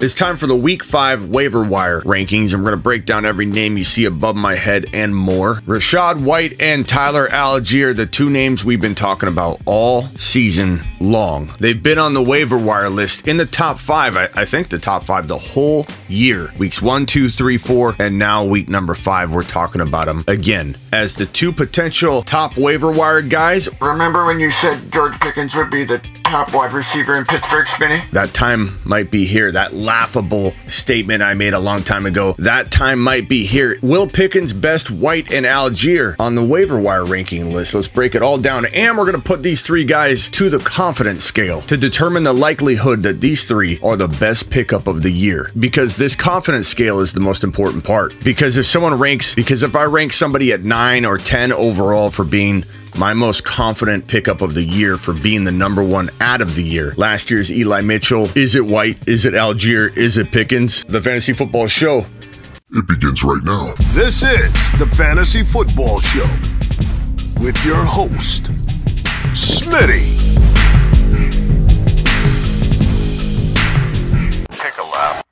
It's time for the Week 5 waiver wire rankings. I'm going to break down every name you see above my head and more. Rashad White and Tyler Algier, the two names we've been talking about all season long. They've been on the waiver wire list in the top 5, I think the top 5 the whole year. Weeks 1, 2, 3, 4, and now week number 5, we're talking about them again as the two potential top waiver wire guys. Remember when you said George Pickens would be the top wide receiver in Pittsburgh, Smitty? That time might be here. That laughable statement I made a long time ago. That time might be here. Will Pickens best White and Algier on the waiver wire ranking list? Let's break it all down. And we're going to put these three guys to the confidence scale to determine the likelihood that these three are the best pickup of the year. Because this confidence scale is the most important part. Because if I rank somebody at 9 or 10 overall for being my most confident pickup of the year, for being the #1 ad of the year. Last year's Eli Mitchell. Is it White? Is it Algier? Is it Pickens? The Fantasy Football Show. It begins right now. This is the Fantasy Football Show with your host, Smitty. Take a lap.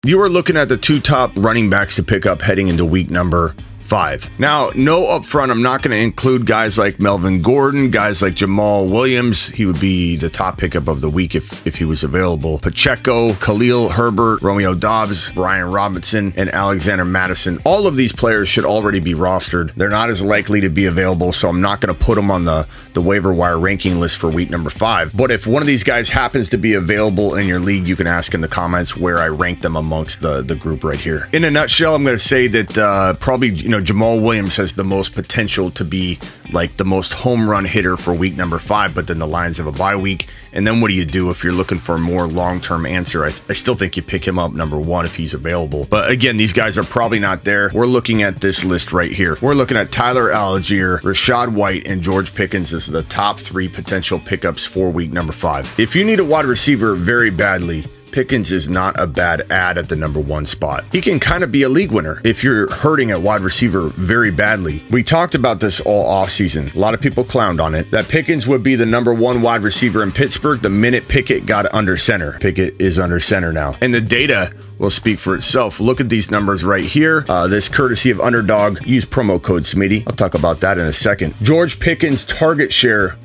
You are looking at the two top running backs to pick up heading into week number 5. Now, no upfront, I'm not going to include guys like Melvin Gordon, guys like Jamal Williams. He would be the top pickup of the week if he was available. Pacheco, Khalil Herbert, Romeo Doubs, Brian Robinson, and Alexander Madison. All of these players should already be rostered. They're not as likely to be available, so I'm not going to put them on the waiver wire ranking list for week number 5. But if one of these guys happens to be available in your league, you can ask in the comments where I rank them amongst the group right here. In a nutshell, I'm going to say that probably, Jamal Williams has the most potential to be like the most home run hitter for week number 5, but then the Lions have a bye week. And then what do you do if you're looking for a more long-term answer? I still think you pick him up #1 if he's available. But again, these guys are probably not there. We're looking at this list right here. We're looking at Tyler Algier, Rashad White, and George Pickens as the top 3 potential pickups for week number 5. If you need a wide receiver very badly, Pickens is not a bad ad at the #1 spot. He can kind of be a league winner if you're hurting at wide receiver very badly. We talked about this all offseason. A lot of people clowned on it, that Pickens would be the #1 wide receiver in Pittsburgh the minute Pickett got under center. Pickett is under center now. And the data will speak for itself. Look at these numbers right here. This courtesy of Underdog. Use promo code Smitty. I'll talk about that in a second. George Pickens' target share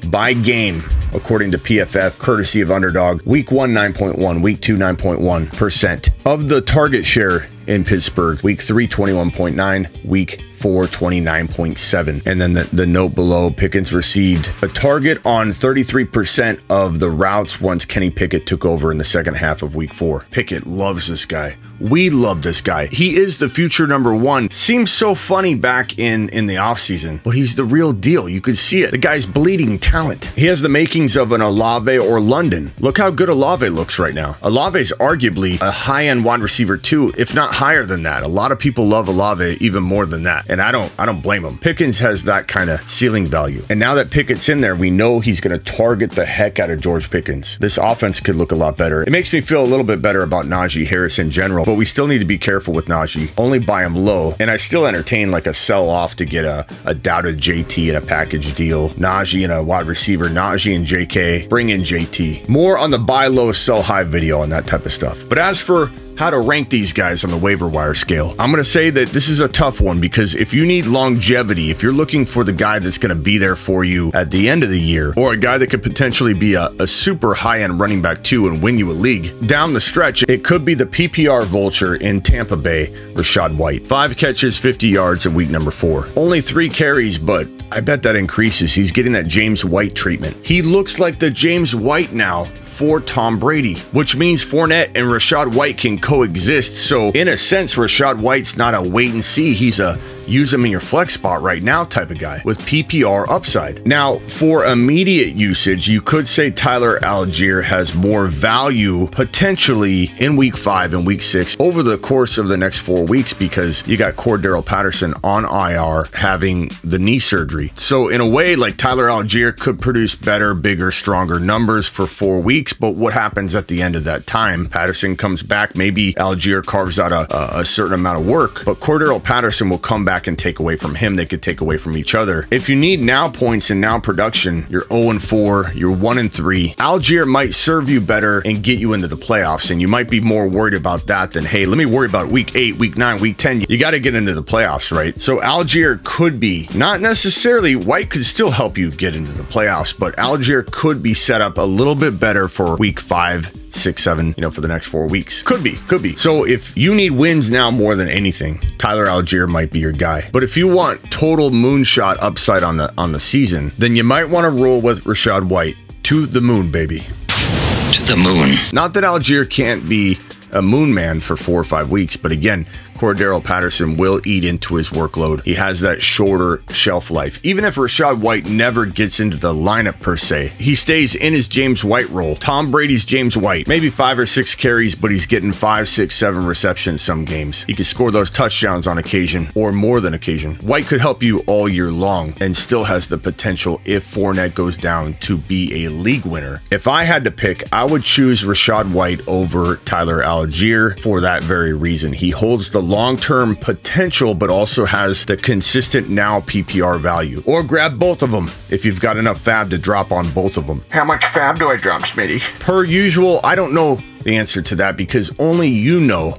by game, according to PFF, courtesy of Underdog. Week 1, 9.1. Week 2, 9.1%. Of the target share in Pittsburgh, week 3, 21.9. Week 4, 29.7. And then the note below, Pickens received a target on 33% of the routes once Kenny Pickett took over in the second half of week 4. Pickett loves this guy. We love this guy. He is the future #1. Seems so funny back in the offseason, but he's the real deal. You could see it. The guy's bleeding talent. He has the makings of an Olave or London. Look how good Olave looks right now. Olave's arguably a high-end wide receiver too, if not higher than that. A lot of people love Olave even more than that, and I don't blame him. Pickens has that kind of ceiling value. And now that Pickett's in there, we know he's going to target the heck out of George Pickens. This offense could look a lot better. It makes me feel a little bit better about Najee Harris in general, but we still need to be careful with Najee. Only buy him low. And I still entertain like a sell-off to get a doubted JT in a package deal. Najee and a wide receiver. Najee and JK. Bring in JT. More on the buy low, sell high video and that type of stuff. But as for how to rank these guys on the waiver wire scale, I'm going to say that this is a tough one, because if you need longevity, if you're looking for the guy that's going to be there for you at the end of the year, or a guy that could potentially be a super high-end running back too and win you a league down the stretch, it could be the PPR vulture in Tampa Bay, Rashad White. 5 catches, 50 yards in week number 4. Only 3 carries, but I bet that increases. He's getting that James White treatment. He looks like the James White now for Tom Brady, which means Fournette and Rashad White can coexist. So in a sense, Rashad White's not a wait and see. He's a use him in your flex spot right now type of guy with PPR upside. Now, for immediate usage, you could say Tyler Algier has more value potentially in week 5 and week 6 over the course of the next 4 weeks, because you got Cordero Patterson on IR having the knee surgery. So in a way, like Tyler Algier could produce better, bigger, stronger numbers for 4 weeks. But what happens at the end of that time? Patterson comes back. Maybe Algier carves out a certain amount of work, but Cordero Patterson will come back back and take away from him. They could take away from each other. If you need now points and now production, you're 0-4, you're 1-3. Algier might serve you better and get you into the playoffs, and you might be more worried about that than, hey, let me worry about week 8, week 9, week 10. You got to get into the playoffs, right? So Algier could be, not necessarily, White could still help you get into the playoffs, but Algier could be set up a little bit better for week 5, 6, 7, for the next 4 weeks. Could be. So if you need wins now more than anything, Tyler Algier might be your guy. But if you want total moonshot upside on the season, then you might want to roll with Rashad White. To the moon, baby. To the moon. Not that Algier can't be a moon man for 4 or 5 weeks, but again, Cordero Patterson will eat into his workload. He has that shorter shelf life. Even if Rashad White never gets into the lineup per se, he stays in his James White role. Tom Brady's James White. Maybe 5 or 6 carries, but he's getting 5, 6, 7 receptions some games. He can score those touchdowns on occasion, or more than occasion. White could help you all year long and still has the potential, if Fournette goes down, to be a league winner. If I had to pick, I would choose Rashad White over Tyler Algier for that very reason. He holds the long-term potential, but also has the consistent now PPR value. Or grab both of them if you've got enough fab to drop on both of them. How much fab do I drop, Smitty? Per usual, I don't know the answer to that because only you know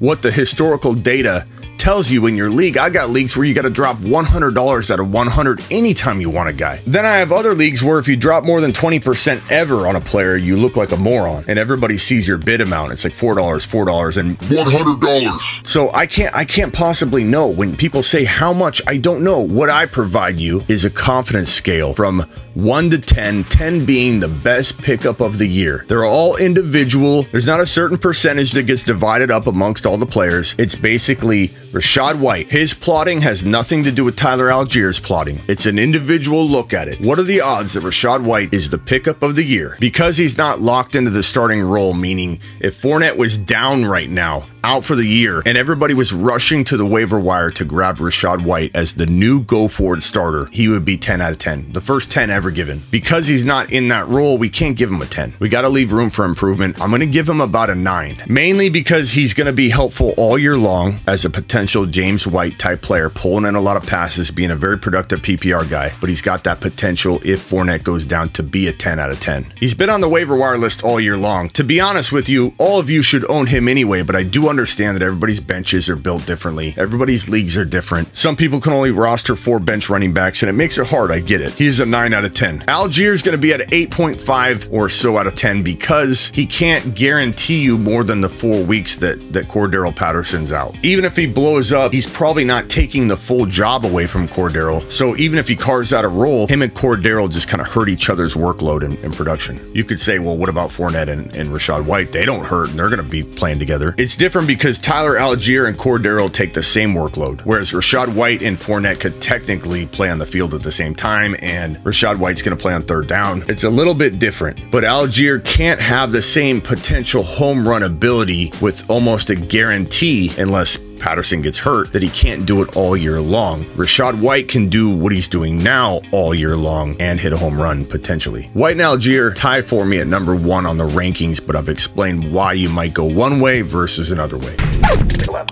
what the historical data tells you in your league. I got leagues where you got to drop $100 out of 100 anytime you want a guy. Then I have other leagues where if you drop more than 20% ever on a player, you look like a moron and everybody sees your bid amount. It's like $4 and $100. So I can't possibly know. When people say how much, I don't know. What I provide you is a confidence scale from 1 to 10, 10 being the best pickup of the year. They're all individual. There's not a certain percentage that gets divided up amongst all the players. It's basically Rashad White. His plotting has nothing to do with Tyler Algier's plotting. It's an individual look at it. What are the odds that Rashad White is the pickup of the year? Because he's not locked into the starting role, meaning if Fournette was down right now, out for the year, and everybody was rushing to the waiver wire to grab Rashad White as the new go-forward starter, he would be 10 out of 10. The first 10 ever given. Because he's not in that role, we can't give him a 10. We got to leave room for improvement. I'm going to give him about a 9. Mainly because he's going to be helpful all year long as a potential James White type player, pulling in a lot of passes, being a very productive PPR guy, but he's got that potential if Fournette goes down to be a 10 out of 10. He's been on the waiver wire list all year long. To be honest with you, all of you should own him anyway, but I do understand that everybody's benches are built differently. Everybody's leagues are different. Some people can only roster 4 bench running backs, and it makes it hard. I get it. He's a 9 out of 10. Algier is going to be at 8.5 or so out of 10 because he can't guarantee you more than the 4 weeks that Cordero Patterson's out. Even if he blows up, he's probably not taking the full job away from Cordero. So even if he carves out a role, him and Cordero just kind of hurt each other's workload and production. You could say, well, what about Fournette and Rashad White? They don't hurt and they're going to be playing together. It's different because Tyler Algier and Cordero take the same workload, whereas Rashad White and Fournette could technically play on the field at the same time, and Rashad White's going to play on third down. It's a little bit different, but Algier can't have the same potential home run ability with almost a guarantee unless Patterson gets hurt, that he can't do it all year long. Rashad White can do what he's doing now all year long and hit a home run potentially. White and Algier tie for me at number 1 on the rankings, but I've explained why you might go one way versus another way.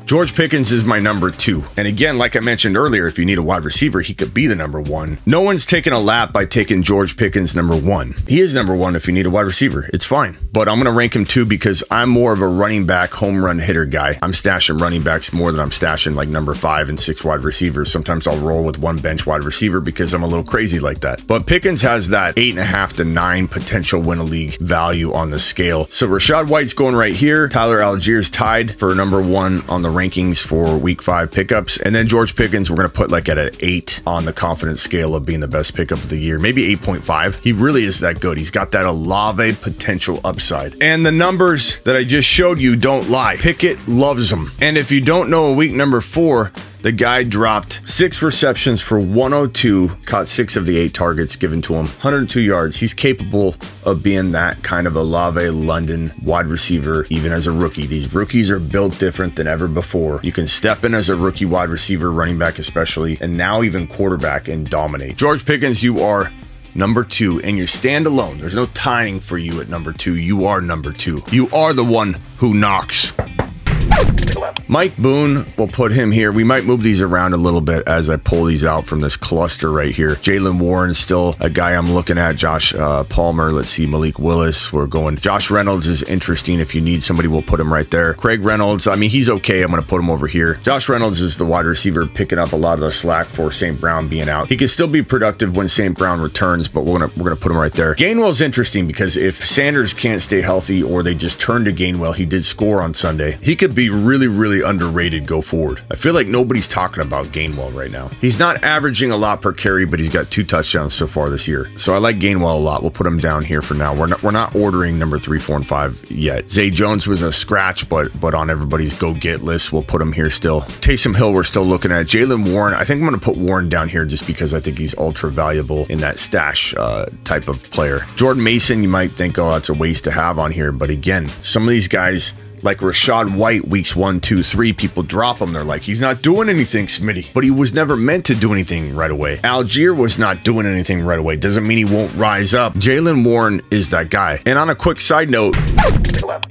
George Pickens is my number 2. And again, like I mentioned earlier, if you need a wide receiver, he could be the number 1. No one's taking a lap by taking George Pickens number 1. He is number 1 if you need a wide receiver. It's fine. But I'm going to rank him 2 because I'm more of a running back, home run hitter guy. I'm stashing running backs more than I'm stashing like number 5 and 6 wide receivers. Sometimes I'll roll with 1 bench wide receiver because I'm a little crazy like that. But Pickens has that 8.5 to 9 potential win a league value on the scale. So Rashad White's going right here. Tyler Algier's tied for number 1 on the rankings for week 5 pickups. And then George Pickens, we're going to put like at an 8 on the confidence scale of being the best pickup of the year. Maybe 8.5. He really is that good. He's got that Olave potential upside. And the numbers that I just showed you don't lie. Pickett loves them. And if you don't know, week number 4, the guy dropped 6 receptions for 102, caught 6 of the 8 targets given to him, 102 yards. He's capable of being that kind of Olave London wide receiver, even as a rookie. These rookies are built different than ever before. You can step in as a rookie wide receiver, running back especially, and now even quarterback and dominate. George Pickens, you are number 2, and you're standalone. There's no tying for you at number 2. You are number 2. You are the one who knocks. Mike Boone, we'll put him here. We might move these around a little bit as I pull these out from this cluster right here. Jaylen Warren, still a guy I'm looking at. Josh Palmer, let's see, Malik Willis. We're going. Josh Reynolds is interesting. If you need somebody, we'll put him right there. Craig Reynolds, I mean, he's okay. I'm going to put him over here. Josh Reynolds is the wide receiver picking up a lot of the slack for St. Brown being out. He can still be productive when St. Brown returns, but we're gonna put him right there. Gainwell's interesting because if Sanders can't stay healthy or they just turn to Gainwell, he did score on Sunday. He could be really, really underrated go forward. I feel like nobody's talking about Gainwell right now. He's not averaging a lot per carry, but he's got 2 touchdowns so far this year. So I like Gainwell a lot. We'll put him down here for now. We're not ordering number 3, 4, and 5 yet. Zay Jones was a scratch, but on everybody's go get list. We'll put him here still. Taysom Hill, we're still looking at. Jaylen Warren, I think I'm going to put Warren down here just because I think he's ultra valuable in that stash type of player. Jordan Mason, you might think, oh, that's a waste to have on here. But again, some of these guys, like Rashad White, weeks 1, 2, 3, people drop him. They're like, he's not doing anything, Smitty. But he was never meant to do anything right away. Algier was not doing anything right away. Doesn't mean he won't rise up. Jaylen Warren is that guy. And on a quick side note,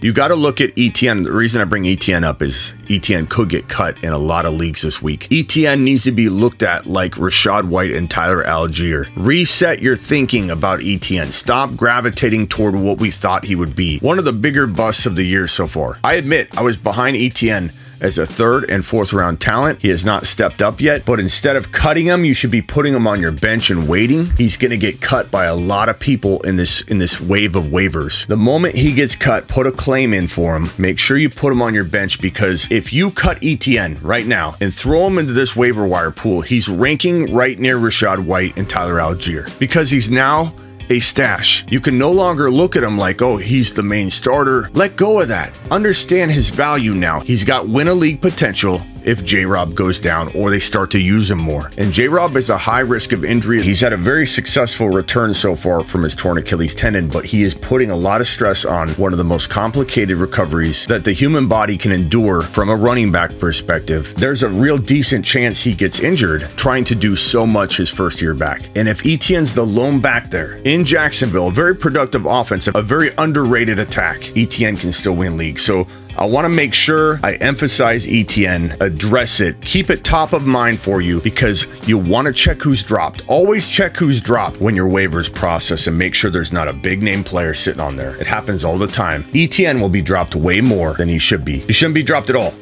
you got to look at ETN. The reason I bring ETN up is ETN could get cut in a lot of leagues this week. ETN needs to be looked at like Rashad White and Tyler Algier. Reset your thinking about ETN. Stop gravitating toward what we thought he would be. One of the bigger busts of the year so far. I admit I was behind ETN as a 3rd and 4th round talent. He has not stepped up yet, but instead of cutting him, you should be putting him on your bench and waiting. He's going to get cut by a lot of people in this wave of waivers. The moment he gets cut, put a claim in for him. Make sure you put him on your bench, because if you cut ETN right now and throw him into this waiver wire pool, he's ranking right near Rashad White and Tyler Algier, because he's now a stash. You can no longer look at him like, oh, he's the main starter. Let go of that. Understand his value now. He's got win a league potential if J-Rob goes down or they start to use him more. And J-Rob is a high risk of injury. He's had a very successful return so far from his torn Achilles tendon, but he is putting a lot of stress on one of the most complicated recoveries that the human body can endure from a running back perspective. There's a real decent chance he gets injured trying to do so much his first year back. And if Etienne's the lone back there in Jacksonville, a very productive offense, a very underrated attack, Etienne can still win leagues. So I want to make sure I emphasize ETN, address it, keep it top of mind for you, because you want to check who's dropped. Always check who's dropped when your waivers process and make sure there's not a big name player sitting on there. It happens all the time. ETN will be dropped way more than he should be. He shouldn't be dropped at all.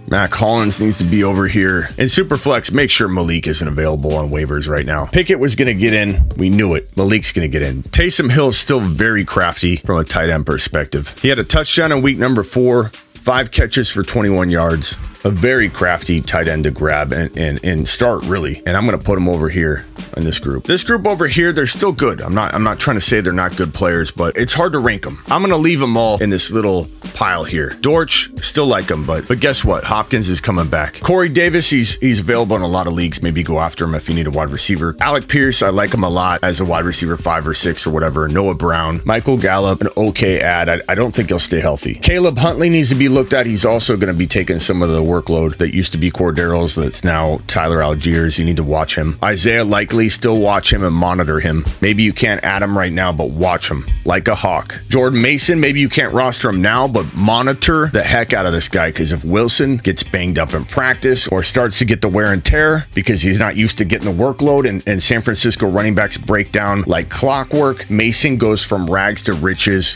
Mac Hollins needs to be over here. In Superflex, make sure Malik isn't available on waivers right now. Pickett was going to get in. We knew it. Malik's going to get in. Taysom Hill is still very crafty from a tight end perspective. He had a touchdown in week number 4, 5 catches for 21 yards. A very crafty tight end to grab and start, really. And I'm going to put him over here in this group. This group over here, they're still good. I'm not trying to say they're not good players, but it's hard to rank them. I'm going to leave them all in this little pile here. Dortch, still like him, but guess what? Hopkins is coming back. Corey Davis, he's available in a lot of leagues. Maybe go after him if you need a wide receiver. Alec Pierce, I like him a lot as a wide receiver 5 or 6 or whatever. Noah Brown, Michael Gallup, an okay ad. I don't think he'll stay healthy. Caleb Huntley needs to be looked at. He's also going to be taking some of the workload that used to be Cordero's, that's now Tyler Algier's. You need to watch him. Isaiah Likely, still watch him and monitor him. Maybe you can't add him right now, but watch him like a hawk. Jordan Mason, maybe you can't roster him now, but monitor the heck out of this guy, because if Wilson gets banged up in practice or starts to get the wear and tear because he's not used to getting the workload, and San Francisco running backs break down like clockwork, Mason goes from rags to riches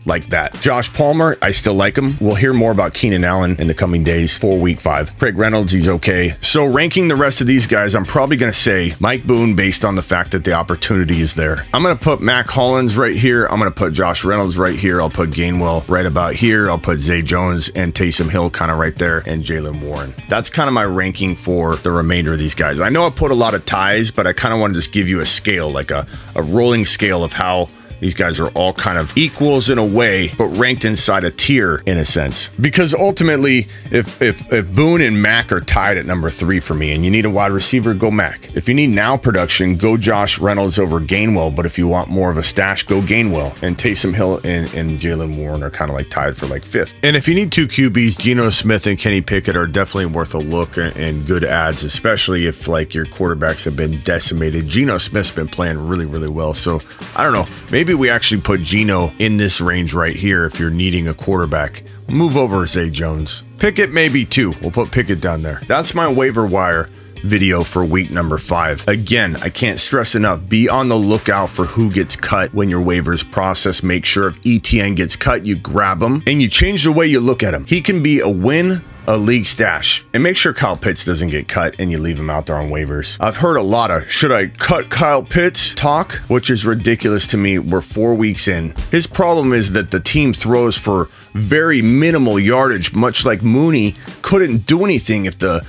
like that. Josh Palmer, I still like him. We'll hear more about Keenan Allen in the coming days for week 5. Craig Reynolds, he's okay. So ranking the rest of these guys, I'm probably going to say Mike Boone based on the fact that the opportunity is there. I'm going to put Mac Hollins right here. I'm going to put Josh Reynolds right here. I'll put Gainwell right about here. I'll put Zay Jones and Taysom Hill kind of right there, and Jaylen Warren. That's kind of my ranking for the remainder of these guys. I know I put a lot of ties, but I kind of want to just give you a scale, like a rolling scale of how these guys are all kind of equals in a way, but ranked inside a tier in a sense. Because ultimately, if Boone and Mac are tied at number 3 for me, and you need a wide receiver, go Mac. If you need now production, go Josh Reynolds over Gainwell. But if you want more of a stash, go Gainwell. And Taysom Hill and Jaylen Warren are kind of like tied for like 5th. And if you need 2 QBs, Geno Smith and Kenny Pickett are definitely worth a look and good ads, especially if like your quarterbacks have been decimated. Geno Smith's been playing really, really well. So I don't know, maybe Maybe we actually put Geno in this range right here if you're needing a quarterback. Move over Zay Jones. Pickett maybe too. We'll put Pickett down there. That's my waiver wire video for week number 5. Again, I can't stress enough, be on the lookout for who gets cut when your waivers process. Make sure if ETN gets cut, you grab him and you change the way you look at him. He can be a win, a league stash, and make sure Kyle Pitts doesn't get cut and you leave him out there on waivers. I've heard a lot of should I cut Kyle Pitts talk, which is ridiculous to me. We're 4 weeks in. His problem is that the team throws for very minimal yardage, much like Mooney couldn't do anything if the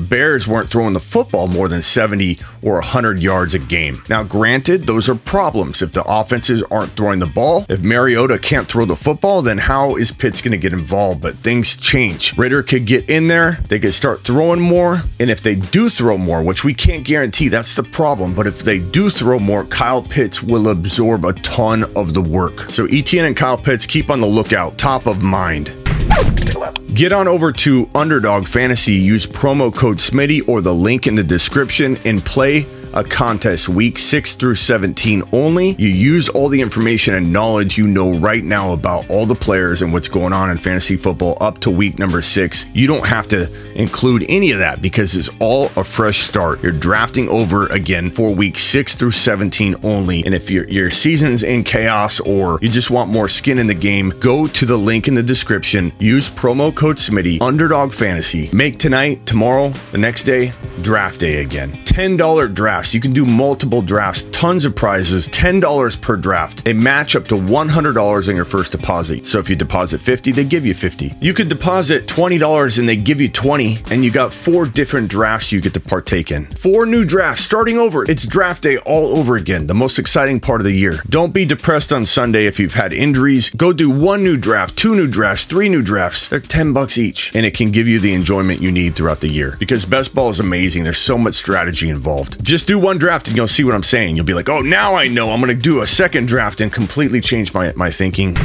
Bears weren't throwing the football more than 70 or 100 yards a game. Now, granted, those are problems. If the offenses aren't throwing the ball, if Mariota can't throw the football, then how is Pitts going to get involved? But things change. Ritter could get in there. They could start throwing more. And if they do throw more, which we can't guarantee, that's the problem. But if they do throw more, Kyle Pitts will absorb a ton of the work. So ETN and Kyle Pitts, keep on the lookout. Top of mind. Get on over to Underdog Fantasy, use promo code Smitty or the link in the description and play a contest week 6 through 17 only. You use all the information and knowledge you know right now about all the players and what's going on in fantasy football up to week number 6. You don't have to include any of that because it's all a fresh start. You're drafting over again for week 6 through 17 only. And if your season's in chaos or you just want more skin in the game, go to the link in the description, use promo code Smitty, Underdog Fantasy. Make tonight, tomorrow, the next day, draft day again. $10 draft. You can do multiple drafts, tons of prizes, $10 per draft. They match up to $100 on your first deposit. So if you deposit 50, they give you 50. You could deposit $20 and they give you 20, and you got 4 different drafts you get to partake in. 4 new drafts starting over. It's draft day all over again, the most exciting part of the year. Don't be depressed on Sunday if you've had injuries. Go do 1 new draft, 2 new drafts, 3 new drafts. They're $10 each, and it can give you the enjoyment you need throughout the year because best ball is amazing. There's so much strategy involved. Just do 1 draft and you'll see what I'm saying. You'll be like, oh, now I know. I'm going to do a second draft and completely change my thinking.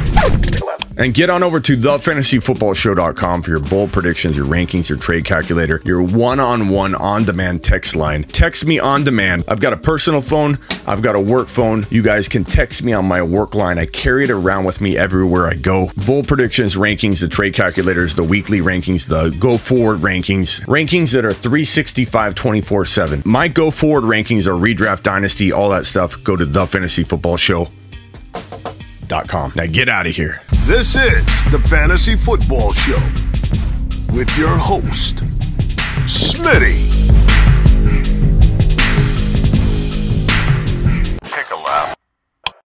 And get on over to thefantasyfootballshow.com for your bold predictions, your rankings, your trade calculator, your one-on-one on-demand text line. Text me on demand. I've got a personal phone. I've got a work phone. You guys can text me on my work line. I carry it around with me everywhere I go. Bold predictions, rankings, the trade calculators, the weekly rankings, the go forward rankings that are 365 24/7. My go forward rankings are redraft, dynasty, all that stuff. Go to thefantasyfootballshow.com. Now get out of here. This is the Fantasy Football Show with your host, Smitty.